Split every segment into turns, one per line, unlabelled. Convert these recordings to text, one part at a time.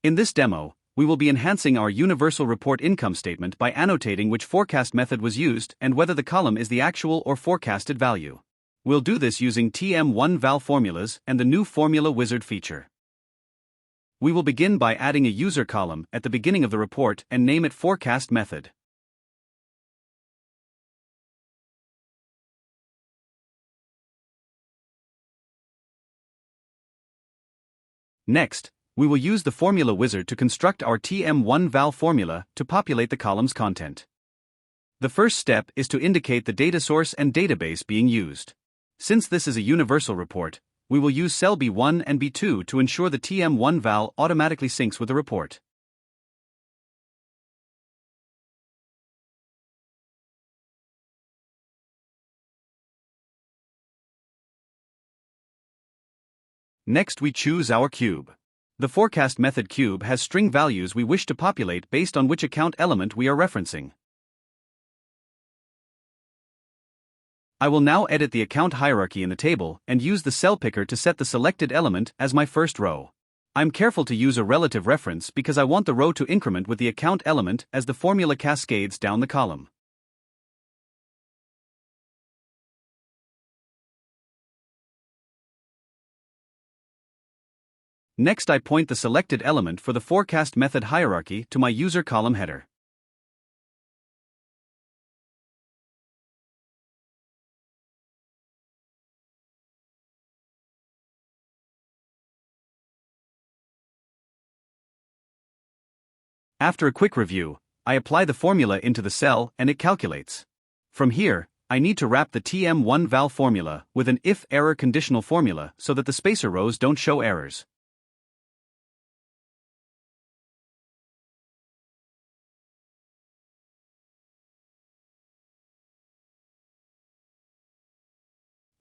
In this demo, we will be enhancing our universal report income statement by annotating which forecast method was used and whether the column is the actual or forecasted value. We'll do this using TM1Val formulas and the new Formula Wizard feature. We will begin by adding a user column at the beginning of the report and name it Forecast Method. Next, we will use the Formula Wizard to construct our TM1Val formula to populate the column's content. The first step is to indicate the data source and database being used. Since this is a universal report, we will use cell B1 and B2 to ensure the TM1Val automatically syncs with the report. Next, we choose our cube. The forecast method cube has string values we wish to populate based on which account element we are referencing. I will now edit the account hierarchy in the table and use the cell picker to set the selected element as my first row. I'm careful to use a relative reference because I want the row to increment with the account element as the formula cascades down the column. Next, I point the selected element for the forecast method hierarchy to my user column header. After a quick review, I apply the formula into the cell and it calculates. From here, I need to wrap the TM1Val formula with an if-error conditional formula so that the spacer rows don't show errors.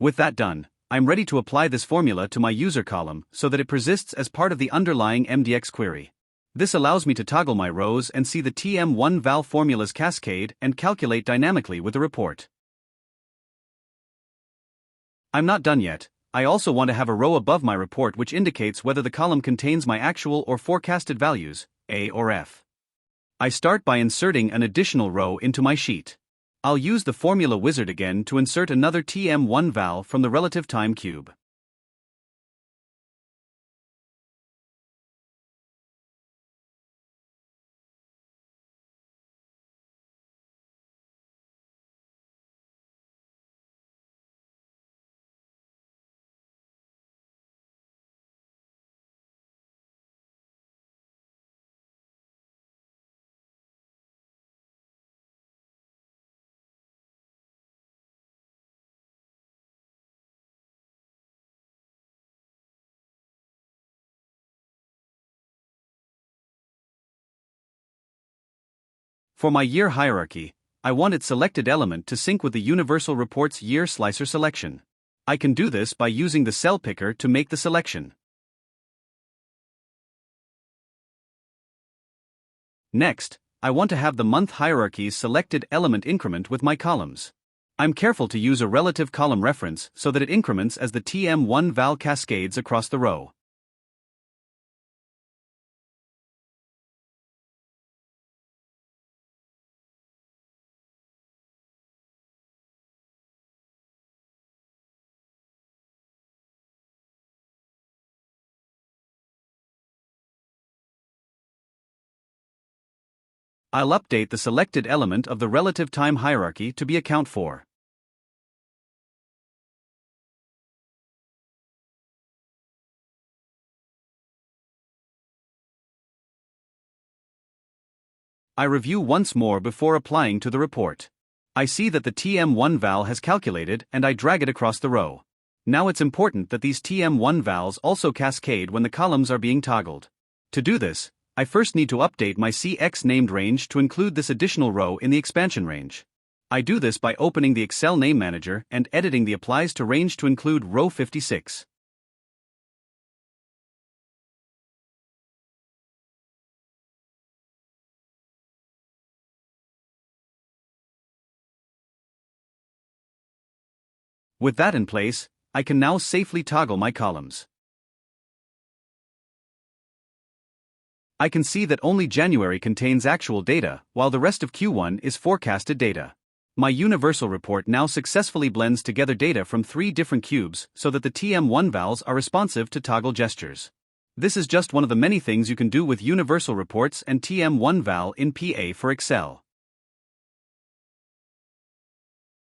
With that done, I'm ready to apply this formula to my user column so that it persists as part of the underlying MDX query. This allows me to toggle my rows and see the TM1Val formulas cascade and calculate dynamically with the report. I'm not done yet. I also want to have a row above my report which indicates whether the column contains my actual or forecasted values, A or F. I start by inserting an additional row into my sheet. I'll use the Formula Wizard again to insert another TM1Val from the relative time cube. For my year hierarchy, I want its selected element to sync with the universal report's year slicer selection. I can do this by using the cell picker to make the selection. Next, I want to have the month hierarchy's selected element increment with my columns. I'm careful to use a relative column reference so that it increments as the TM1Val cascades across the row. I'll update the selected element of the relative time hierarchy to be account 4. I review once more before applying to the report. I see that the TM1Val has calculated and I drag it across the row. Now it's important that these TM1Vals also cascade when the columns are being toggled. To do this, I first need to update my CX named range to include this additional row in the expansion range. I do this by opening the Excel Name Manager and editing the Applies to Range to include row 56. With that in place, I can now safely toggle my columns. I can see that only January contains actual data, while the rest of Q1 is forecasted data. My universal report now successfully blends together data from 3 different cubes so that the TM1Vals are responsive to toggle gestures. This is just one of the many things you can do with universal reports and TM1Val in PA for Excel.